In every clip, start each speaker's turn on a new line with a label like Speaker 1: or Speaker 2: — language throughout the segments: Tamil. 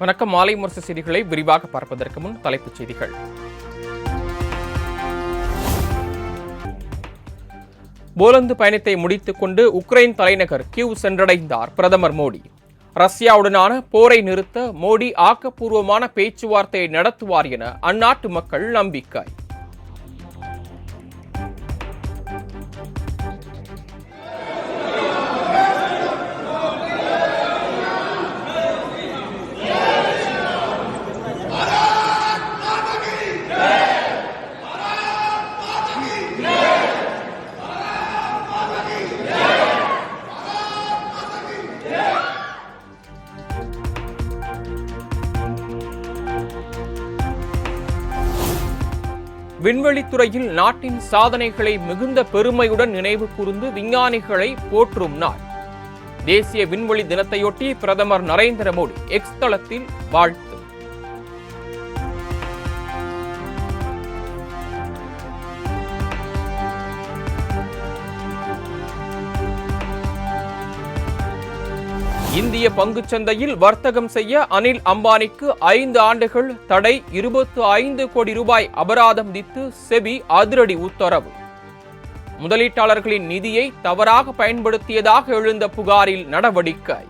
Speaker 1: வணக்கம். மாலை முரசு செய்திகளை விரிவாக பார்ப்பதற்கு முன் தலைப்புச் செய்திகள். போலந்து பயணத்தை முடித்துக் கொண்டு உக்ரைன் தலைநகர் கீவ் சென்றடைந்தார் பிரதமர் மோடி. ரஷ்யாவுடனான போரை நிறுத்த மோடி ஆக்கப்பூர்வமான பேச்சுவார்த்தையை நடத்துவார் என அந்நாட்டு மக்கள் நம்பிக்கை. விண்வெளித்துறையில் நாட்டின் சாதனைகளை மிகுந்த பெருமையுடன் நினைவு கூர்ந்து விஞ்ஞானிகளை போற்றும் நாள். தேசிய விண்வெளி தினத்தையொட்டி பிரதமர் நரேந்திர மோடி எக்ஸ் தளத்தில் வாழ்த்து. இந்திய பங்குச்சந்தையில் வர்த்தகம் செய்ய அனில் அம்பானிக்கு 5 ஆண்டுகள் தடை, 25 கோடி ரூபாய் அபராதம் விதித்து செபி அதிரடி உத்தரவு. முதலீட்டாளர்களின் நிதியை தவறாக பயன்படுத்தியதாக எழுந்த புகாரில் நடவடிக்கை.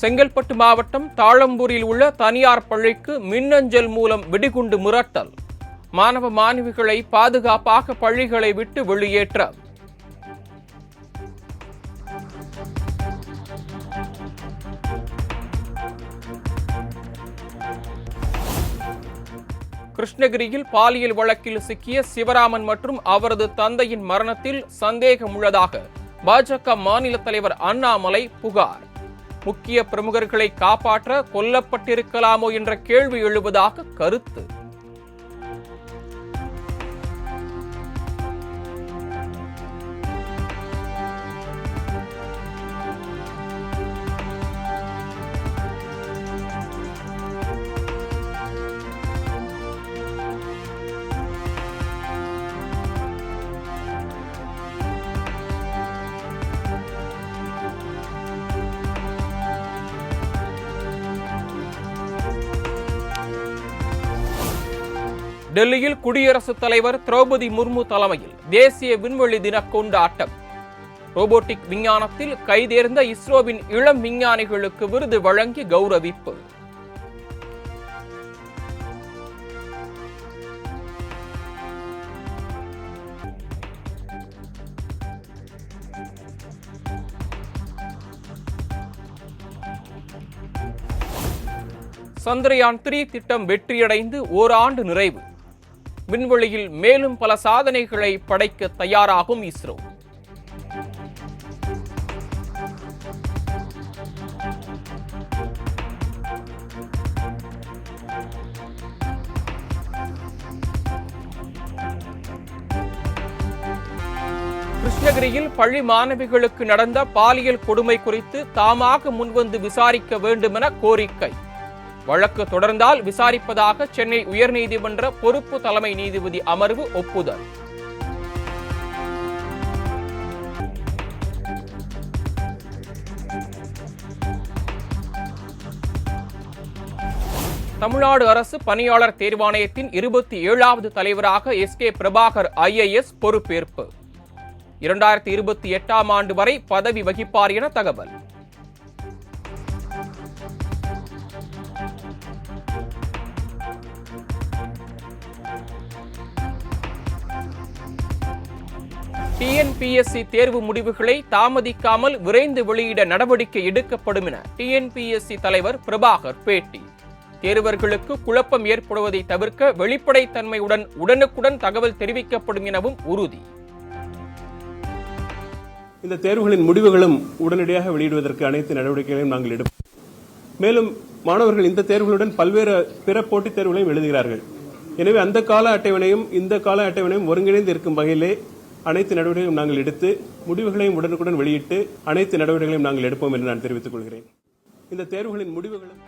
Speaker 1: செங்கல்பட்டு மாவட்டம் தாழம்பூரில் உள்ள தனியார் பள்ளிக்கு மின்னஞ்சல் மூலம் வெடிகுண்டு மிரட்டல். மாணவ மாணவிகளை பாதுகாப்பாக பள்ளிகளை விட்டு வெளியேற்ற. கிருஷ்ணகிரியில் பாலியல் வழக்கில் சிக்கிய சிவராமன் மற்றும் அவரது தந்தையின் மரணத்தில் சந்தேகம் உள்ளதாக பாஜக மாநில தலைவர் அண்ணாமலை புகார். முக்கிய பிரமுகர்களை காப்பாற்ற கொல்லப்பட்டிருக்கலாமோ என்ற கேள்வி எழுவதாக கருத்து. டெல்லியில் குடியரசுத் தலைவர் திரௌபதி முர்மு தலைமையில் தேசிய விண்வெளி தின கொண்டாட்டம். ரோபோட்டிக் விஞ்ஞானத்தில் கைதேர்ந்த இஸ்ரோவின் இளம் விஞ்ஞானிகளுக்கு விருது வழங்கி கௌரவிப்பு. சந்திரயான் 3 திட்டம் வெற்றியடைந்து ஓராண்டு நிறைவு. விண்வெளியில் மேலும் பல சாதனைகளை படைக்க தயாராகும் இஸ்ரோ. கிருஷ்ணகிரியில் பள்ளி மாணவிகளுக்கு நடந்த பாலியல் கொடுமை குறித்து தாமாக முன்வந்து விசாரிக்க வேண்டும் என கோரிக்கை. வழக்கு தொடர்ந்தால் விசாரிப்பதாக சென்னை உயர்நீதிமன்ற பொறுப்பு தலைமை நீதிபதி அமர்வு ஒப்புதல். தமிழ்நாடு அரசு பணியாளர் தேர்வாணையத்தின் 27வது தலைவராக எஸ்.கே. பிரபாகர் IAS பொறுப்பேற்பு. 2028ஆம் ஆண்டு வரை பதவி வகிப்பார் என தகவல். டிஎன்பிஎஸ்சி தேர்வு முடிவுகளை தாமதிக்காமல் விரைந்து வெளியிட நடவடிக்கை எடுக்கப்படும் என டிஎன்பிஎஸ்சி தலைவர் பிரபாகர் பேட்டி. தேர்வர்களுக்கு குழப்பம் ஏற்படுவதை தவிர்க்க வெளிப்படைத்தன்மையுடன் உடனுக்குடன் தகவல் தெரிவிக்கப்படும் எனவும் உறுதி.
Speaker 2: இந்த தேர்வுகளின் முடிவுகளும் உடனடியாக வெளியிடுவதற்கு அனைத்து நடவடிக்கைகளையும் நாங்கள் எடுப்போம். மேலும் மாணவர்கள் இந்த தேர்வுகளுடன் பல்வேறு பிற போட்டித் தேர்வுகளையும் எழுதுகிறார்கள். எனவே அந்த கால அட்டவணையும் இந்த கால அட்டவணையும் ஒருங்கிணைந்து இருக்கும் வகையிலே அனைத்து நடவடிக்கைகளையும் நாங்கள் எடுத்து முடிவுகளையும் உடனுக்குடன் வெளியிட்டு அனைத்து நடவடிக்கைகளையும் நாங்கள் எடுப்போம் என்று நான் தெரிவித்துக் கொள்கிறேன். இந்த தேர்வுகளின் முடிவுகளும்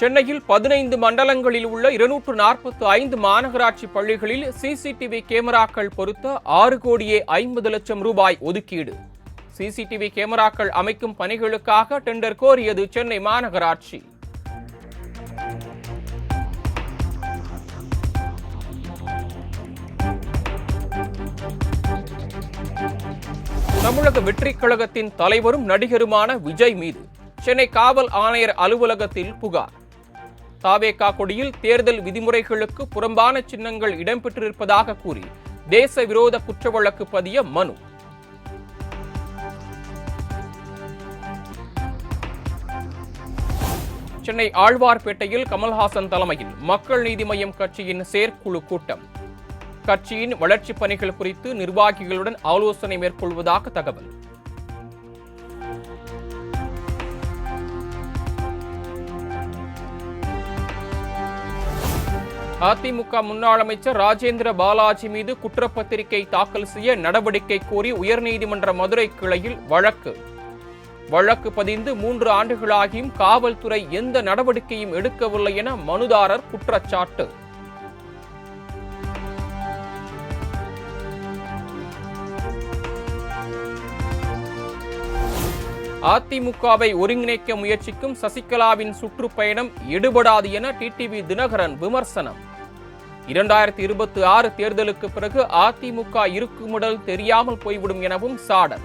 Speaker 1: சென்னையில் 15 மண்டலங்களில் உள்ள 245 மாநகராட்சி பள்ளிகளில் சிசிடிவி கேமராக்கள் பொருத்த 6,50,00,000 ரூபாய் ஒதுக்கீடு. சிசிடிவி கேமராக்கள் அமைக்கும் பணிகளுக்காக டெண்டர் கோரியது சென்னை மாநகராட்சி. தமிழக வெற்றிக் கழகத்தின் தலைவரும் நடிகருமான விஜய் மீது சென்னை காவல் ஆணையர் அலுவலகத்தில் புகார். தாவேகா கொடியில் தேர்தல் விதிமுறைகளுக்கு புறம்பான சின்னங்கள் இடம்பெற்றிருப்பதாக கூறி தேச விரோத குற்ற வழக்கு பதிய மனு. சென்னை ஆழ்வார்பேட்டையில் கமல்ஹாசன் தலைமையில் மக்கள் நீதி மய்யம் கட்சியின் செயற்குழு கூட்டம். கட்சியின் வளர்ச்சிப் பணிகள் குறித்து நிர்வாகிகளுடன் ஆலோசனை மேற்கொள்வதாக தகவல். அதிமுக முன்னாள் அமைச்சர் ராஜேந்திர பாலாஜி மீது குற்றப்பத்திரிகை தாக்கல் செய்ய நடவடிக்கை கோரி உயர்நீதிமன்ற மதுரை கிளையில் வழக்கு பதிந்து 3 ஆண்டுகளாகியும் காவல்துறை எந்த நடவடிக்கையும் எடுக்கவில்லை என மனுதாரர் குற்றச்சாட்டு. அதிமுகவை ஒருங்கிணைக்க முயற்சிக்கும் சசிகலாவின் சுற்றுப்பயணம் எடுபடாது என டிடிவி தினகரன் விமர்சனம். 2026 தேர்தலுக்கு பிறகு அதிமுக இருக்குமிடல் தெரியாமல் போய்விடும் எனவும் சாடல்.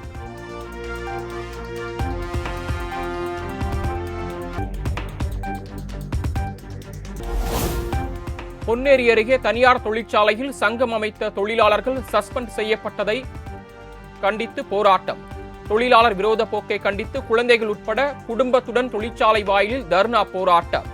Speaker 1: பொன்னேரி அருகே தனியார் தொழிற்சாலையில் சங்கம் அமைத்த தொழிலாளர்கள் சஸ்பெண்ட் செய்யப்பட்டதை கண்டித்து போராட்டம். தொழிலாளர் விரோத போக்கை கண்டித்து குழந்தைகள் உட்பட குடும்பத்துடன் தொழிற்சாலை வாயிலில் தர்ணா போராட்டம்.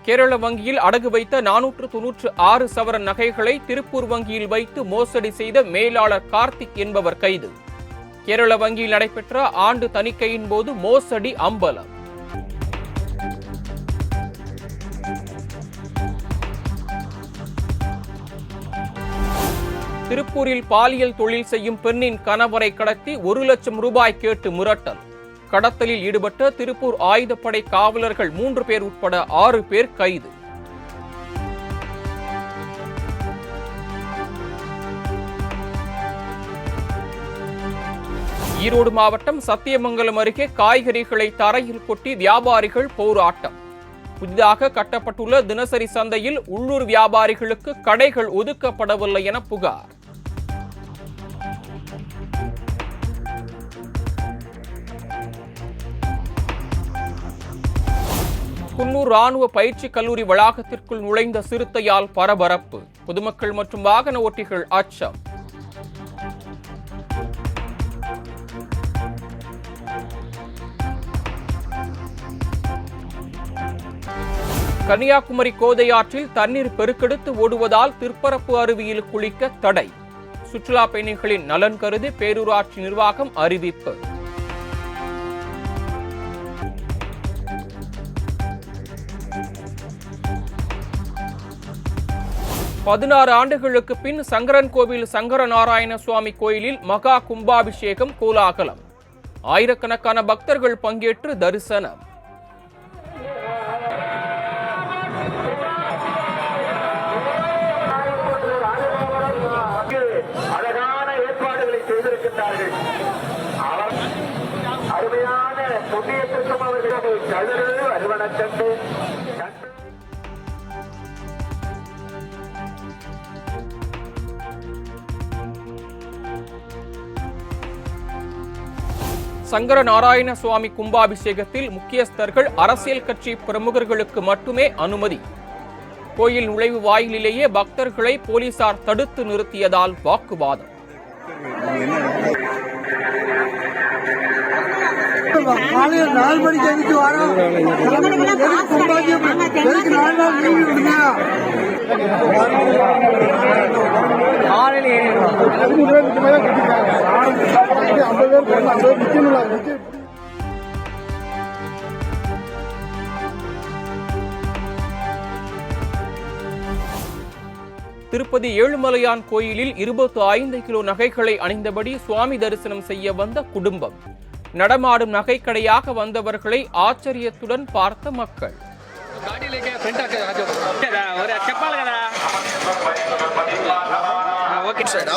Speaker 1: கேரள வங்கியில் அடகு வைத்த 496 சவரன் நகைகளை திருப்பூர் வங்கியில் வைத்து மோசடி செய்த மேலாளர் கார்த்திக் என்பவர் கைது. கேரள வங்கியில் நடைபெற்ற ஆண்டு தணிக்கையின் போது மோசடி அம்பலம். திருப்பூரில் பாலியல் தொழில் செய்யும் பெண்ணின் கணவரை கடத்தி 1 லட்சம் ரூபாய் கேட்டு மிரட்டல். கடத்தலில் ஈடுபட்ட திருப்பூர் ஆயுதப்படை காவலர்கள் 3 பேர் உட்பட 6 பேர் கைது. ஈரோடு மாவட்டம் சத்தியமங்கலம் அருகே காய்கறிகளை தரையில் கொட்டி வியாபாரிகள் போராட்டம். புதிதாக கட்டப்பட்டுள்ள தினசரி சந்தையில் உள்ளூர் வியாபாரிகளுக்கு கடைகள் ஒதுக்கப்படவில்லை என புகார். குன்னூர் ராணுவ பயிற்சி கல்லூரி வளாகத்திற்குள் நுழைந்த சிறுத்தையால் பரபரப்பு. பொதுமக்கள் மற்றும் வாகன ஓட்டிகள் அச்சம். கன்னியாகுமரி கோதையாற்றில் தண்ணீர் பெருக்கெடுத்து ஓடுவதால் திற்பரப்பு அருவியில் குளிக்க தடை. சுற்றுலா பயணிகளின் நலன் கருதி பேரூராட்சி நிர்வாகம் அறிவிப்பு. பதினாறு ஆண்டுகளுக்கு பின் சங்கரன்கோவில் சங்கரநாராயண சுவாமி கோயிலில் மகா கும்பாபிஷேகம் கோலாகலம். ஆயிரக்கணக்கான பக்தர்கள் பங்கேற்று தரிசனம்.
Speaker 3: அழகான ஏற்பாடுகளை செய்திருக்கின்றார்கள். அருமையான புண்ணியத்திற்கும் அவர்கள் அறுவனக்கண்டு
Speaker 1: சங்கரநாராயண சுவாமி கும்பாபிஷேகத்தில் முக்கியஸ்தர்கள் அரசியல் கட்சி பிரமுகர்களுக்கு மட்டுமே அனுமதி. கோயில் நுழைவு வாயிலிலேயே பக்தர்களை போலீசார் தடுத்து நிறுத்தியதால் வாக்குவாதம்.
Speaker 3: காலையில்
Speaker 1: திருப்பதி ஏழுமலையான் கோயிலில் 25 கிலோ நகைகளை அணிந்தபடி சுவாமி தரிசனம் செய்ய வந்த குடும்பம். நடமாடும் நகைக்கடையாக வந்தவர்களை ஆச்சரியத்துடன் பார்த்த மக்கள்.
Speaker 3: సార్